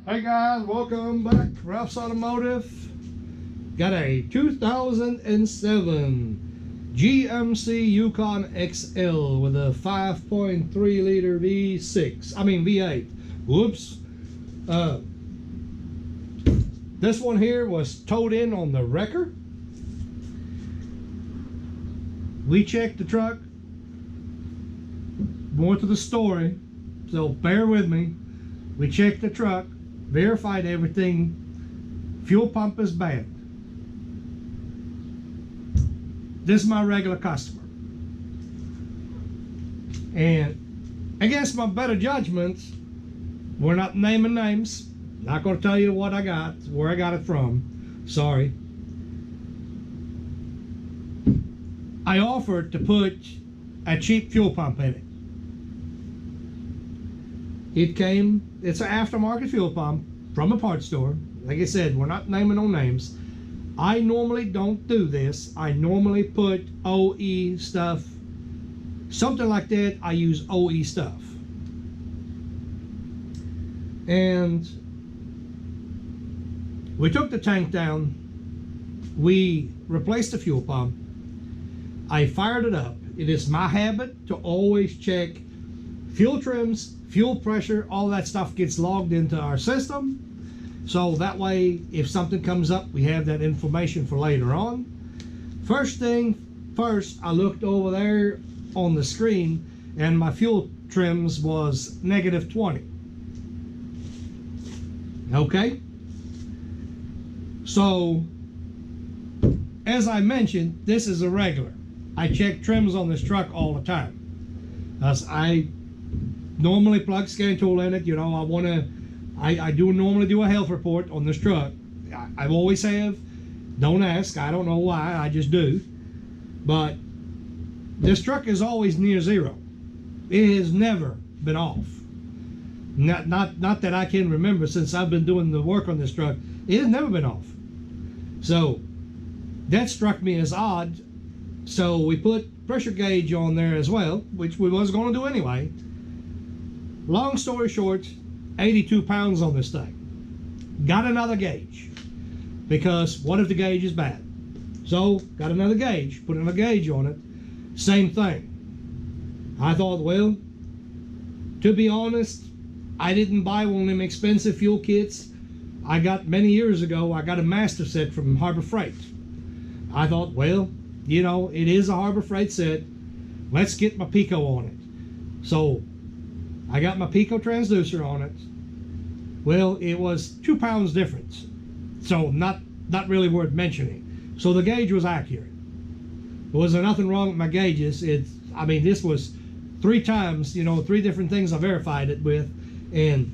Hey guys, welcome back. Ralph's Automotive. Got a 2007 GMC Yukon XL with a 5.3 liter V8. Whoops. This one here was towed in on the wrecker. We checked the truck. More to the story, so bear with me. We checked the truck, verified everything. Fuel pump is bad. This is my regular customer, and against my better judgment, we're not naming names. Not going to tell you what I got, where I got it from. Sorry. I offered to put a cheap fuel pump in it. It came, it's an aftermarket fuel pump from a parts store. Like I said, we're not naming no names. I normally don't do this. I normally put OE stuff. Something like that, I use OE stuff. And we took the tank down. We replaced the fuel pump. I fired it up. It is my habit to always check fuel trims, fuel pressure, all that stuff gets logged into our system. So that way, if something comes up, we have that information for later on. First thing first, I looked over there on the screen and my fuel trims was -20. Okay? So, as I mentioned, this is a regular. I check trims on this truck all the time. I normally plug scan tool in it. You know, I do normally do a health report on this truck. I always have. Don't ask. I don't know why. I just do. But this truck is always near zero. It has never been off. Not that I can remember since I've been doing the work on this truck. It has never been off. So that struck me as odd. So we put pressure gauge on there as well, which we was going to do anyway. Long story short, 82 pounds on this thing. Got another gauge, because what if the gauge is bad? So got another gauge, put another gauge on it, same thing. I thought, well, to be honest, I didn't buy one of them expensive fuel kits. I got many years ago, I got a master set from Harbor Freight. I thought, well, you know, it is a Harbor Freight set. Let's get my Pico on it. So I got my Pico transducer on it. Well, it was 2 pounds difference. So not really worth mentioning. So the gauge was accurate. There was nothing wrong with my gauges. I mean, this was 3 times, you know, 3 different things I verified it with, and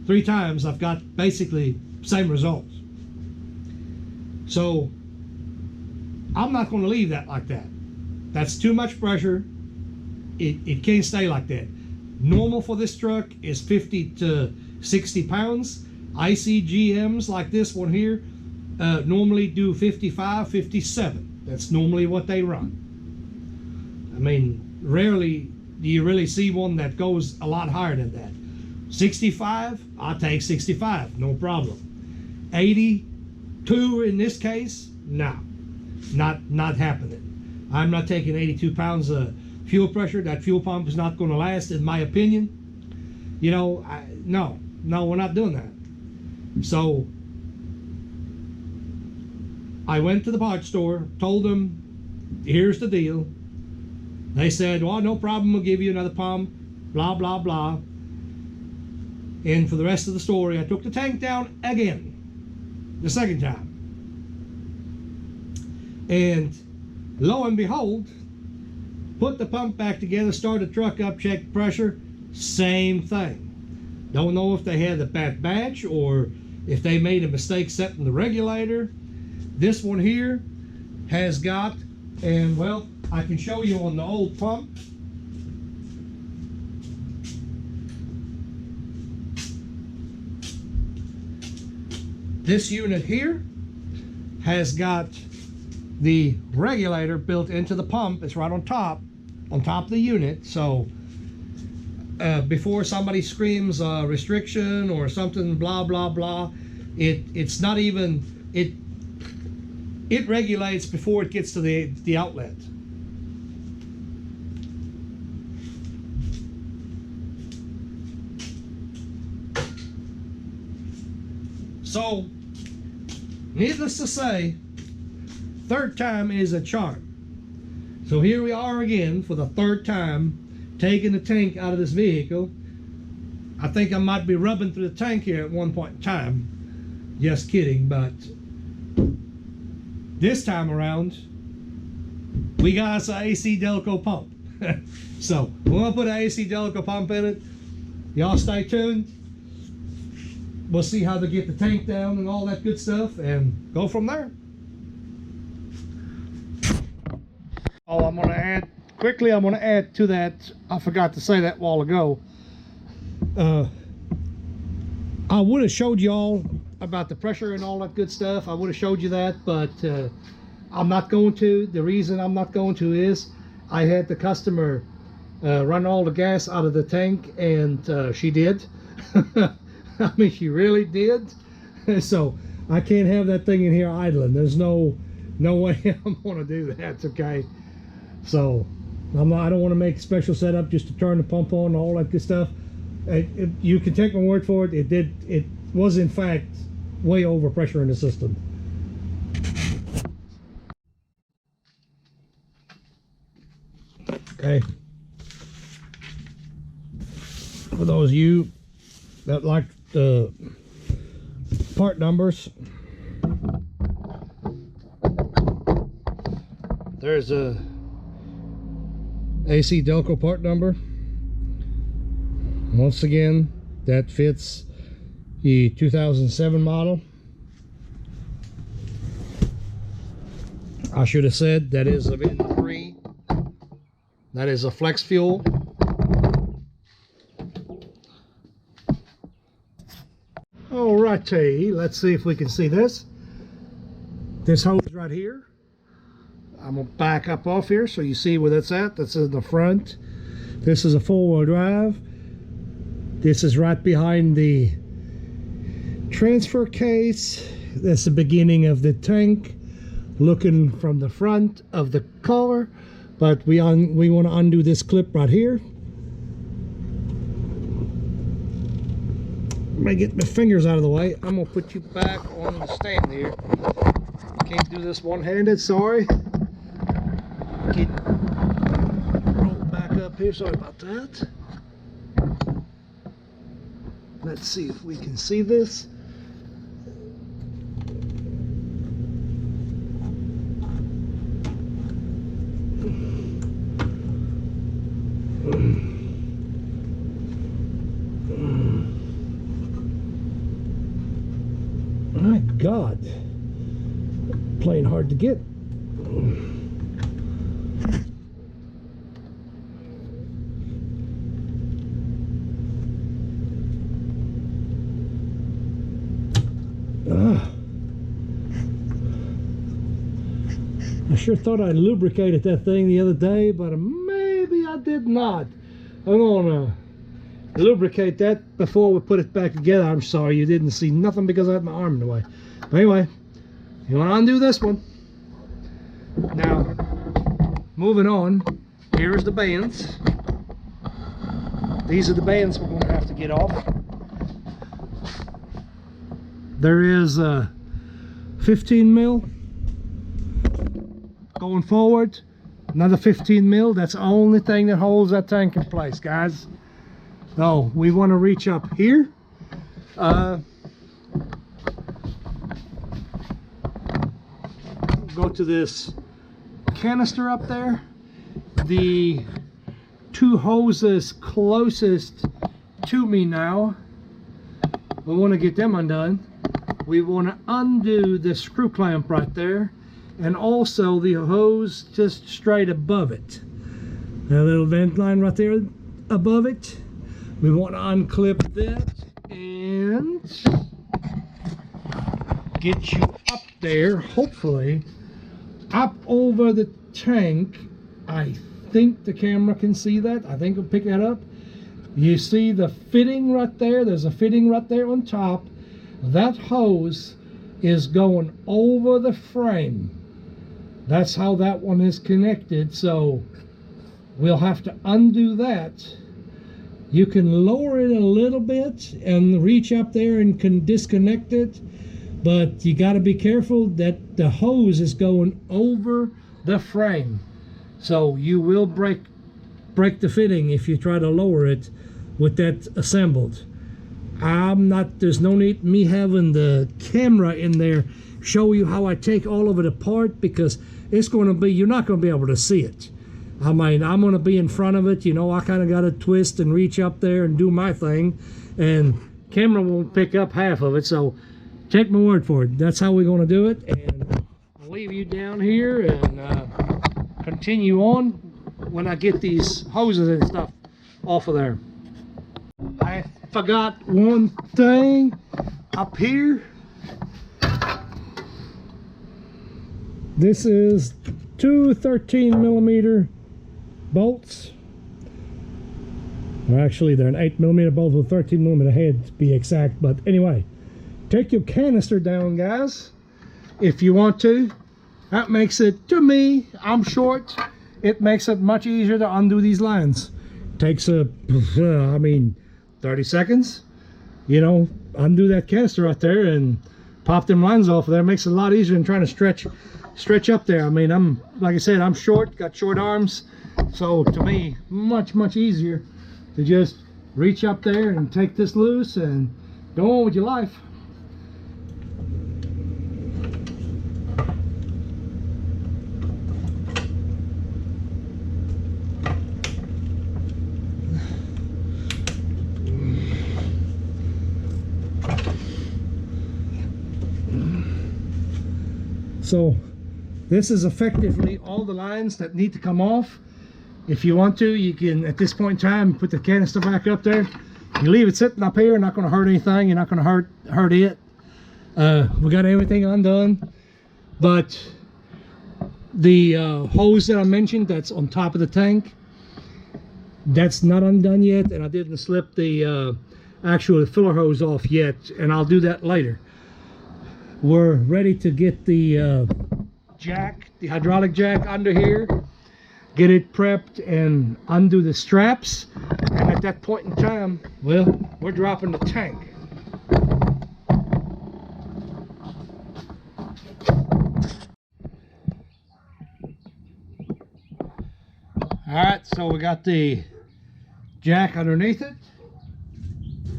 3 times I've got basically same results. So I'm not going to leave that like that. That's too much pressure. It can't stay like that. Normal for this truck is 50 to 60 pounds. I see GMs like this one here normally do 55, 57. That's normally what they run. I mean, rarely do you really see one that goes a lot higher than that. 65, I'll take 65, no problem. 82 in this case, no, not happening. I'm not taking 82 pounds of fuel pressure. That fuel pump is not going to last, in my opinion. You know, no, we're not doing that. So I went to the parts store, told them, here's the deal. They said, well, no problem, we'll give you another pump, blah, blah, blah. And for the rest of the story, I took the tank down again, the second time. And lo and behold, put the pump back together, start the truck up, check pressure, same thing. Don't know if they had a bad batch or if they made a mistake setting the regulator. This one here has got, and well, I can show you on the old pump. This unit here has got the regulator built into the pump. It's right on top of the unit. So before somebody screams restriction or something, blah blah blah. It's not even it regulates before it gets to the outlet. So, needless to say, third time is a charm. So here we are again for the third time, taking the tank out of this vehicle. I think I might be rubbing through the tank here at one point in time. Just kidding, but this time around, we got us an AC Delco pump. So, we're gonna put an AC Delco pump in it. Y'all stay tuned. We'll see how they get the tank down and all that good stuff and go from there. Oh, I'm gonna add quickly, I'm gonna add to that, I forgot to say that a while ago. I would have showed y'all about the pressure and all that good stuff. I would have showed you that, but I'm not going to. The reason I'm not going to is I had the customer run all the gas out of the tank, and she did. I mean, she really did. So I can't have that thing in here idling. There's no way I'm gonna do that. Okay, so I don't want to make a special setup just to turn the pump on and all that good stuff. You can take my word for it. It was in fact way over pressure in the system. Okay, for those of you that like the part numbers, there's a AC Delco part number. Once again, that fits the 2007 model. I should have said that is a VIN 3. That is a flex fuel. Alrighty, let's see if we can see this. This hose right here. I'm gonna back up off here so you see where that's at. That's in the front. This is a 4-wheel drive. This is right behind the transfer case. That's the beginning of the tank, looking from the front of the car. But we want to undo this clip right here. Let me get my fingers out of the way. I'm gonna put you back on the stand here. Can't do this one-handed, sorry. Get rolled back up here, sorry about that. Let's see if we can see this. My God, playing hard to get. I sure thought I lubricated that thing the other day, but maybe I did not. I'm gonna lubricate that before we put it back together. I'm sorry you didn't see nothing because I had my arm in the way. But anyway, you want to undo this one. Now, moving on, here's the bands. These are the bands we're going to have to get off. There is a 15 mil going forward, another 15 mil. That's the only thing that holds that tank in place, guys. So we want to reach up here. Go to this canister up there. The two hoses closest to me now, we want to get them undone. We want to undo the screw clamp right there, and also the hose just straight above it. That little vent line right there above it. We want to unclip that and get you up there, hopefully up over the tank. I think the camera can see that. I think we'll pick that up. You see the fitting right there? There's a fitting right there on top. That hose is going over the frame. That's how that one is connected. So we'll have to undo that. You can lower it a little bit and reach up there and can disconnect it, but you got to be careful that the hose is going over the frame. So you will break the fitting if you try to lower it with that assembled. There's no need me having the camera in there show you how I take all of it apart, because it's going to be, you're not going to be able to see it. I mean, I'm going to be in front of it, you know, I kind of got to twist and reach up there and do my thing, and camera won't pick up half of it. So take my word for it, that's how we're going to do it. And I'll leave you down here and continue on when I get these hoses and stuff off of there. I forgot one thing up here. This is two 13mm bolts. Well, actually they're an 8mm bolt with 13mm head to be exact, but anyway, take your canister down, guys, if you want to. That makes it, to me, I'm short, it makes it much easier to undo these lines. Takes I mean 30 seconds, you know, undo that canister right there and pop them lines off of there. Makes it a lot easier than trying to stretch up there. I mean, I'm, like I said, I'm short, got short arms, so to me much easier to just reach up there and take this loose and go on with your life. So this is effectively all the lines that need to come off. If you want to, you can, at this point in time, put the canister back up there. You leave it sitting up here, not going to hurt anything. You're not going to hurt it. We got everything undone, but the hose that I mentioned that's on top of the tank, that's not undone yet, and I didn't slip the actual filler hose off yet, and I'll do that later. We're ready to get the jack, the hydraulic jack under here, get it prepped and undo the straps, and at that point in time, well, we're dropping the tank. Alright, so we got the jack underneath it.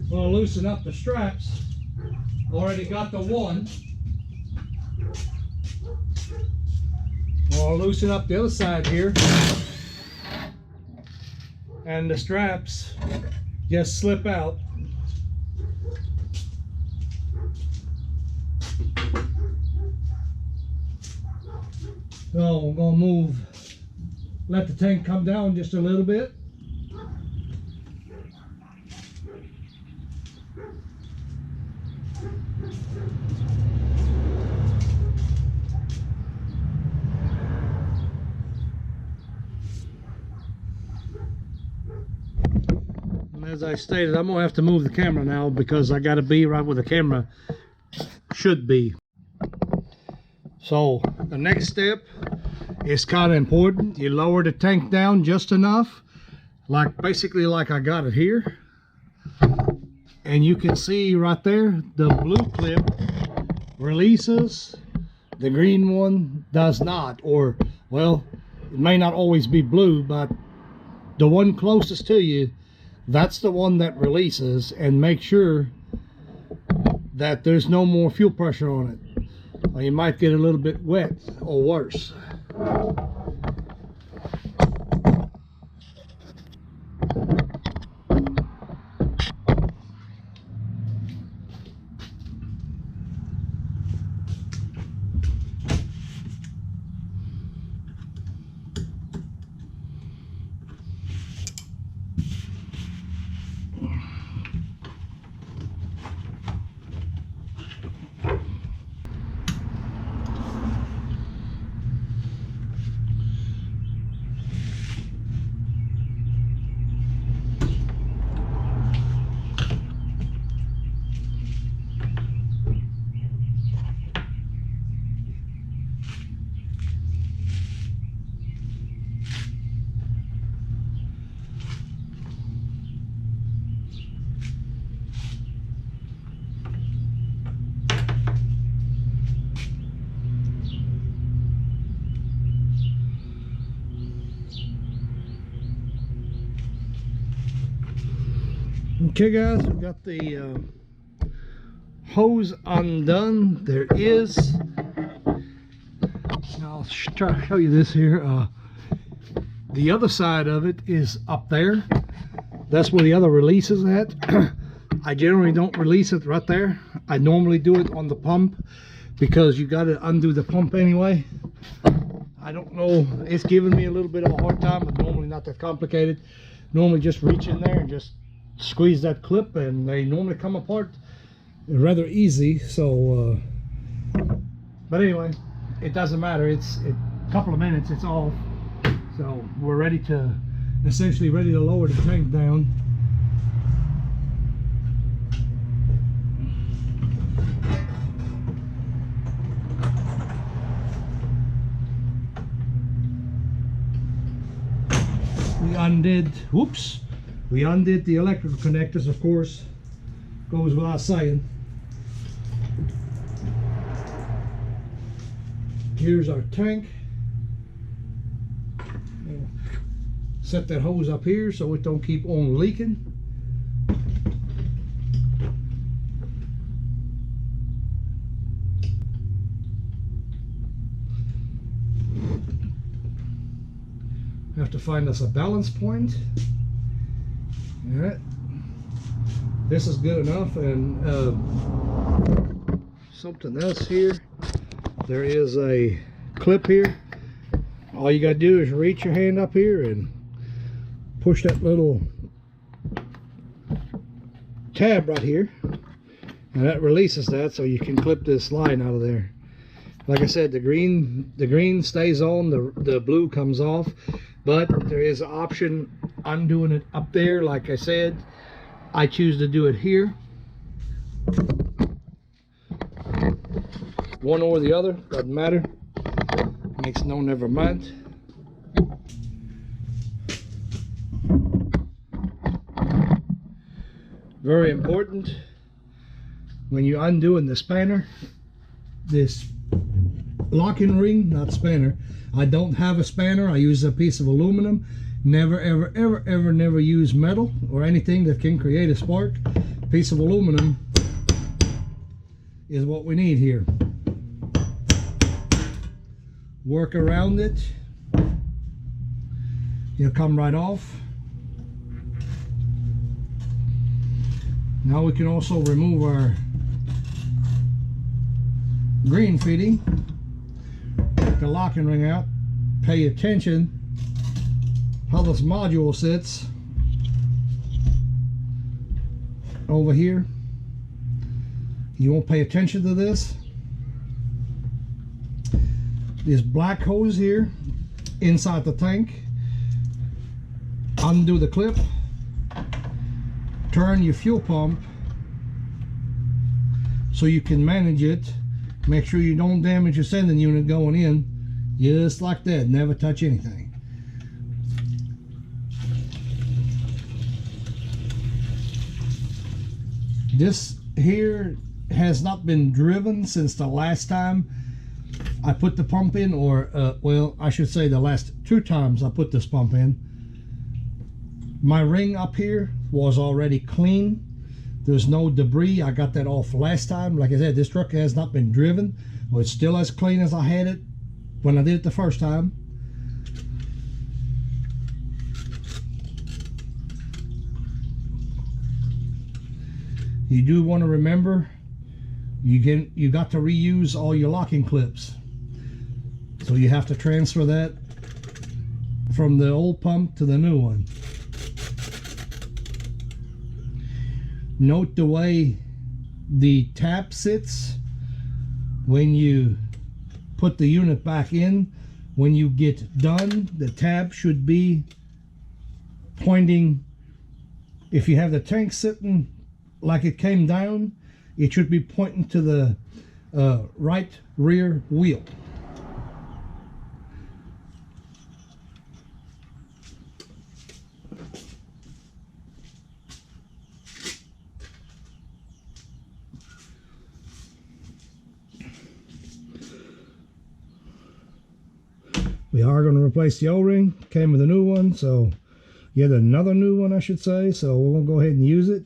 We'll loosen up the straps. Already got the one. We'll loosen up the other side here, and the straps just slip out. So we're going to let the tank come down just a little bit. As I stated, I'm gonna have to move the camera now because I gotta be right where the camera should be. So the next step is kind of important. You lower the tank down just enough, like basically like I got it here, and you can see right there the blue clip releases, the green one does not. Or, well, it may not always be blue, but the one closest to you, that's the one that releases. And make sure that there's no more fuel pressure on it, or you might get a little bit wet or worse. Okay guys, we got the hose undone. There is, I'll try to show you this here. The other side of it is up there. That's where the other release is at. I generally don't release it right there. I normally do it on the pump because you got to undo the pump anyway. I don't know, it's giving me a little bit of a hard time, but normally not that complicated. Normally just reach in there and just squeeze that clip, and they normally come apart rather easy. So but anyway, it doesn't matter. It's a couple of minutes, it's off. So we're ready to, essentially ready to lower the tank down. We undid the electrical connectors, of course, goes without saying. Here's our tank. Set that hose up here so it don't keep on leaking. Have to find us a balance point. All right, this is good enough. And something else here, there is a clip here. All you gotta do is reach your hand up here and push that little tab right here, and that releases that, so you can clip this line out of there. Like I said, the green stays on, the blue comes off. But there is an option undoing it up there. Like I said, I choose to do it here. One or the other, doesn't matter. Makes no never mind. Very important when you're undoing the spanner, this locking ring, not spanner. I don't have a spanner. I use a piece of aluminum. Never, ever, ever, ever, never use metal or anything that can create a spark. A piece of aluminum is what we need here. Work around it. It'll come right off. Now we can also remove our green fitting. The locking ring out. Pay attention how this module sits over here. You won't pay attention to this. This black hose here inside the tank. Undo the clip. Turn your fuel pump so you can manage it. Make sure you don't damage your sending unit going in. Just like that. Never touch anything. This here has not been driven since the last time I put the pump in, or well, I should say the last 2 times I put this pump in. My ring up here was already clean. There's no debris. I got that off last time. Like I said, this truck has not been driven. Well, it's still as clean as I had it when I did it the first time. You do want to remember, you got to reuse all your locking clips. So you have to transfer that from the old pump to the new one. Note the way the tap sits when you put the unit back in. When you get done, the tab should be pointing. If you have the tank sitting like it came down, it should be pointing to the right rear wheel. We are going to replace the O-ring. Came with a new one, so yet another new one, I should say. So we're going to go ahead and use it.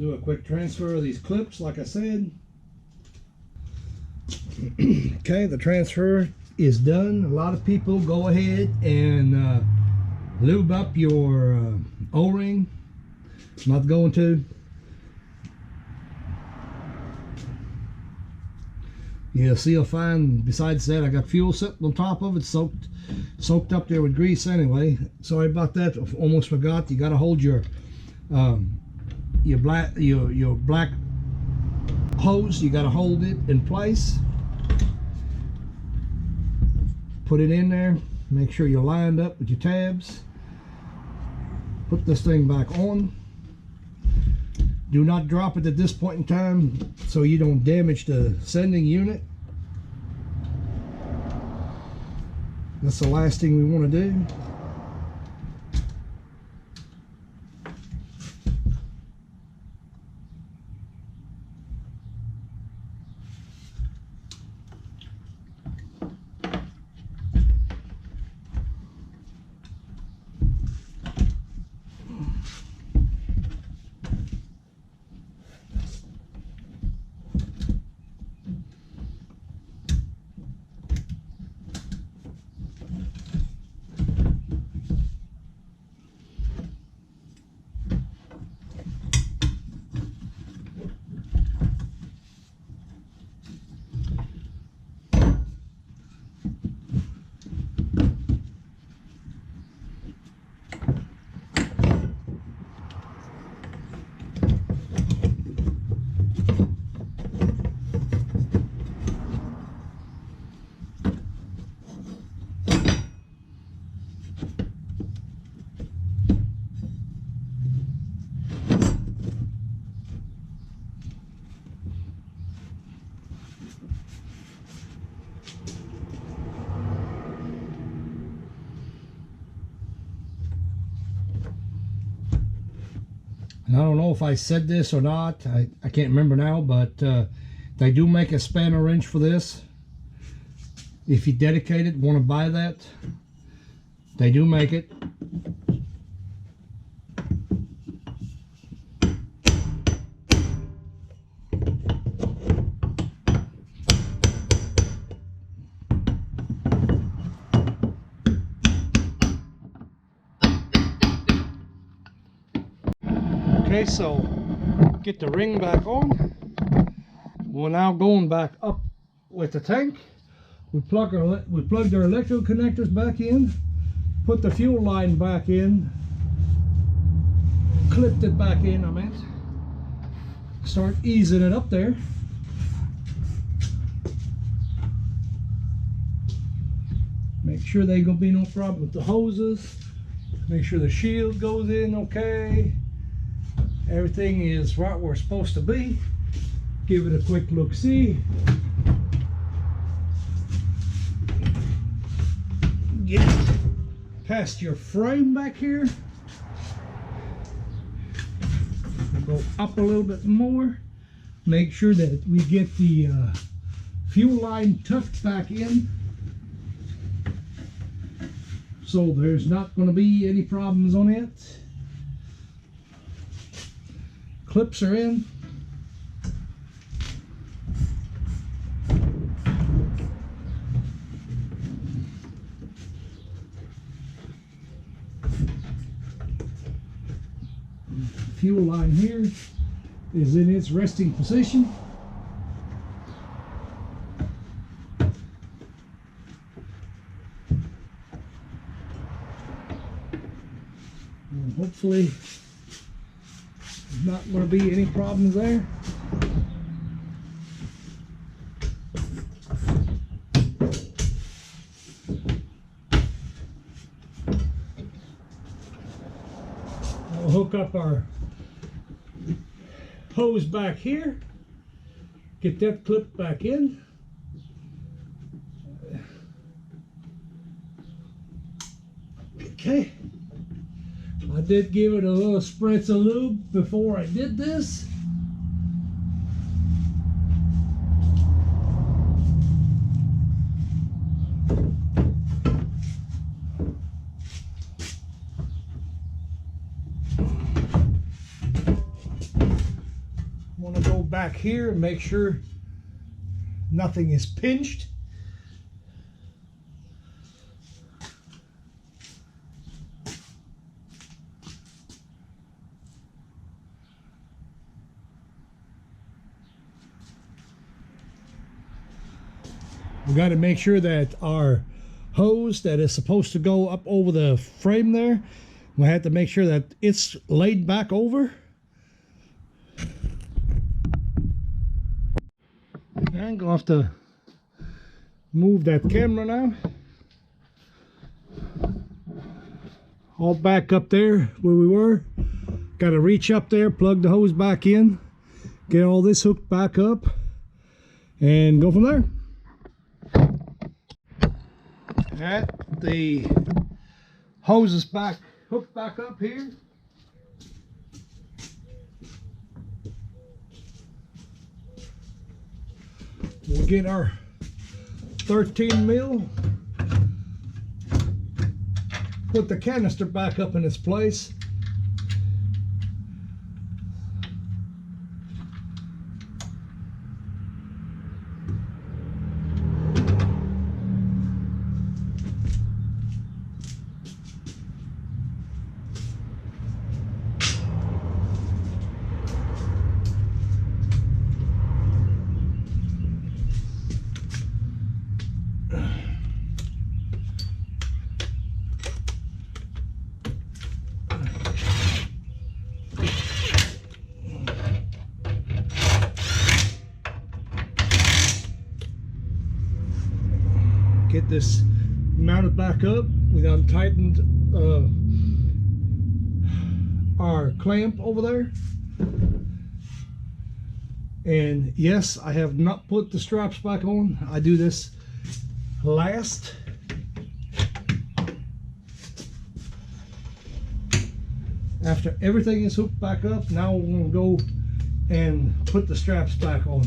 do a quick transfer of these clips like I said. Okay, the transfer is done. A lot of people go ahead and lube up your O-ring. I'm not going to. You'll see a fine. Besides that, I got fuel sitting on top of it, soaked up there with grease anyway. Sorry about that. Almost forgot. You got to hold your black hose. You got to hold it in place. Put it in there. Make sure you're lined up with your tabs. Put this thing back on. Do not drop it at this point in time so you don't damage the sending unit. That's the last thing we want to do. And I don't know if I said this or not, I can't remember now, but they do make a spanner wrench for this. If you dedicate it, want to buy that, they do make it. Okay, so get the ring back on. We're now going back up with the tank. We plugged our electrical connectors back in, put the fuel line back in, clipped it back in, I meant. Start easing it up there. Make sure there ain't gonna be no problem with the hoses. Make sure the shield goes in okay. Everything is right where it's supposed to be. Give it a quick look-see. Get past your frame back here. Go up a little bit more. Make sure that we get the fuel line tucked back in, so there's not going to be any problems on it. Clips are in. Fuel line here is in its resting position. And hopefully there's not going to be any problems there. We'll hook up our hose back here, get that clip back in. Okay, I did give it a little spritz of lube before I did this. back here and make sure nothing is pinched. We got to make sure that our hose that is supposed to go up over the frame there, we have to make sure that it's laid back over. I'm going to have to move that camera now. All back up there where we were. Got to reach up there, plug the hose back in, get all this hooked back up, and go from there. Alright, the hose is hooked back up here. We'll get our 13 mil, put the canister back up in its place. Get this mounted back up. We untightened our clamp over there, and yes, I have not put the straps back on. I do this last. After everything is hooked back up, now we're going to go and put the straps back on.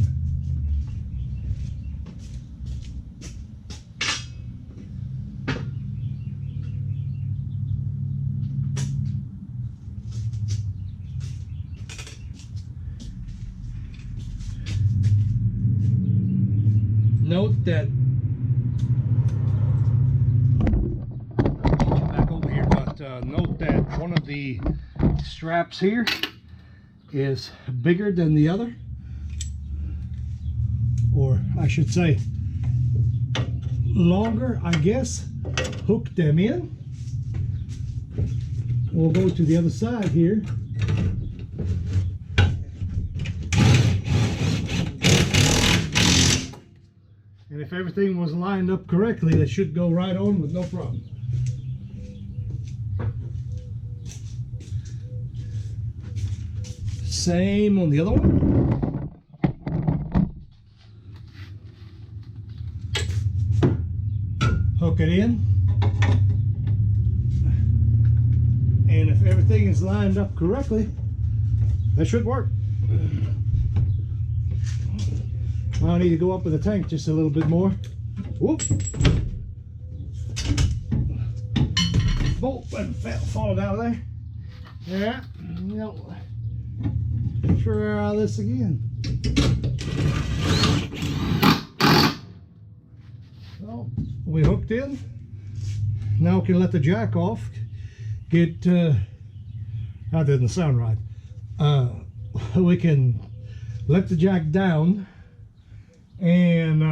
Note that, back over here, but note that one of the straps here is bigger than the other, or I should say longer, I guess. Hook them in. We'll go to the other side here. And if everything was lined up correctly, it should go right on with no problem. Same on the other one. Hook it in. And if everything is lined up correctly, that should work. I need to go up with the tank just a little bit more. Whoop! Bolt and fall out of there. Yeah. No. Try this again. So we hooked in. Now we can let the jack off. Get that didn't sound right. We can let the jack down. And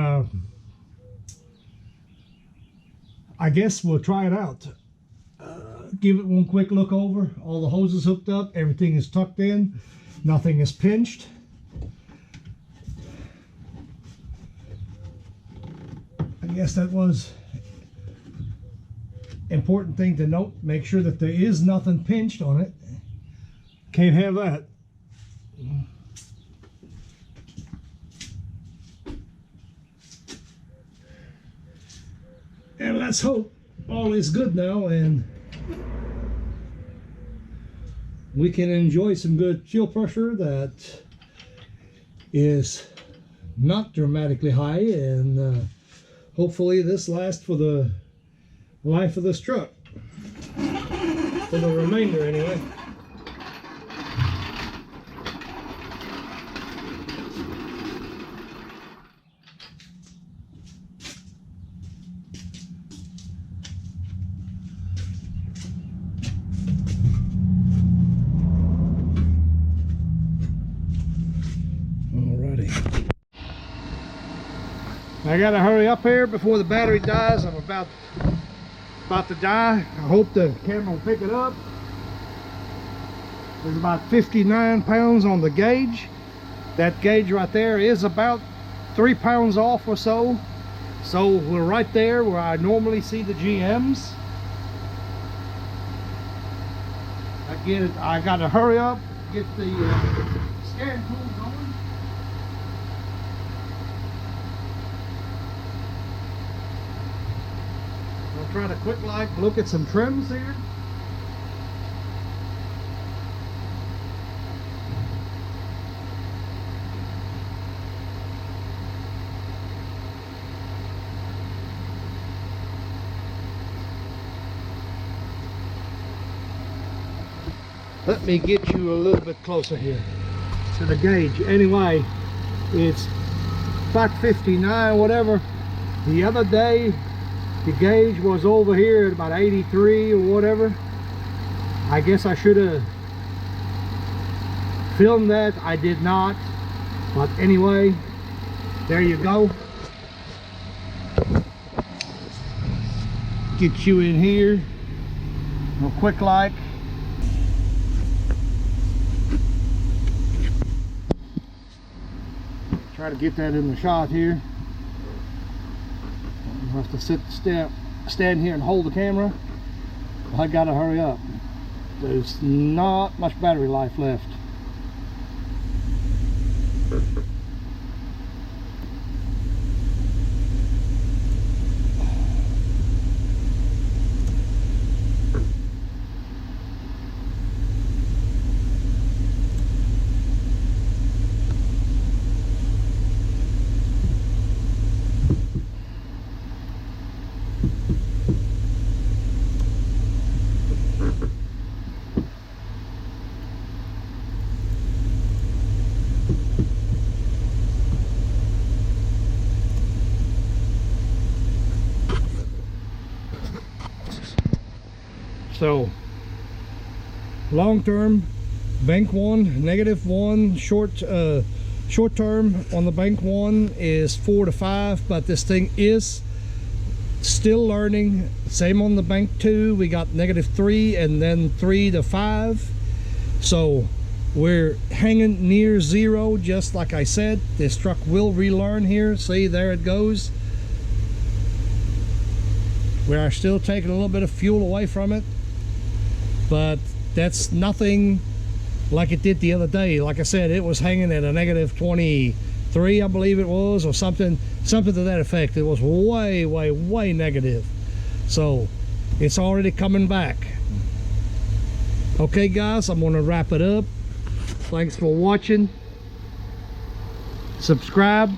I guess we'll try it out. Give it one quick look over. All the hoses hooked up. Everything is tucked in. Nothing is pinched. I guess that was important thing to note. Make sure that there is nothing pinched on it. Can't have that. And let's hope all is good now and we can enjoy some good fuel pressure that is not dramatically high, and hopefully this lasts for the life of this truck, for the remainder anyway. I gotta hurry up here before the battery dies. I'm about to die. I hope the camera will pick it up. There's about 59 pounds on the gauge. That gauge right there is about 3 pounds off or so. So we're right there where I normally see the GMs. I gotta hurry up, get the scan tool going. I'll try to quick look at some trims here. Let me get you a little bit closer here to the gauge. Anyway, it's about 59, whatever. The other day, the gauge was over here at about 83 or whatever. I guess I should have filmed that. I did not. But anyway, there you go. Get you in here real quick like. Try to get that in the shot here. I have to stand here and hold the camera. I gotta hurry up. There's not much battery life left. So long term bank one, -1, short term on the bank one is 4 to 5, but this thing is still learning. Same on the bank two, we got -3 and then 3 to 5. So we're hanging near 0, just like I said. This truck will relearn here. See, there it goes. We are still taking a little bit of fuel away from it, but that's nothing like it did the other day. Like I said, it was hanging at a -23, I believe it was, or something to that effect. It was way negative. So it's already coming back. Okay guys, I'm gonna wrap it up. Thanks for watching. Subscribe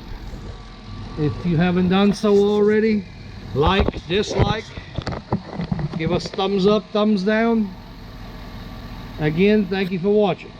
if you haven't done so already. Like, dislike, give us thumbs up, thumbs down. Again, thank you for watching.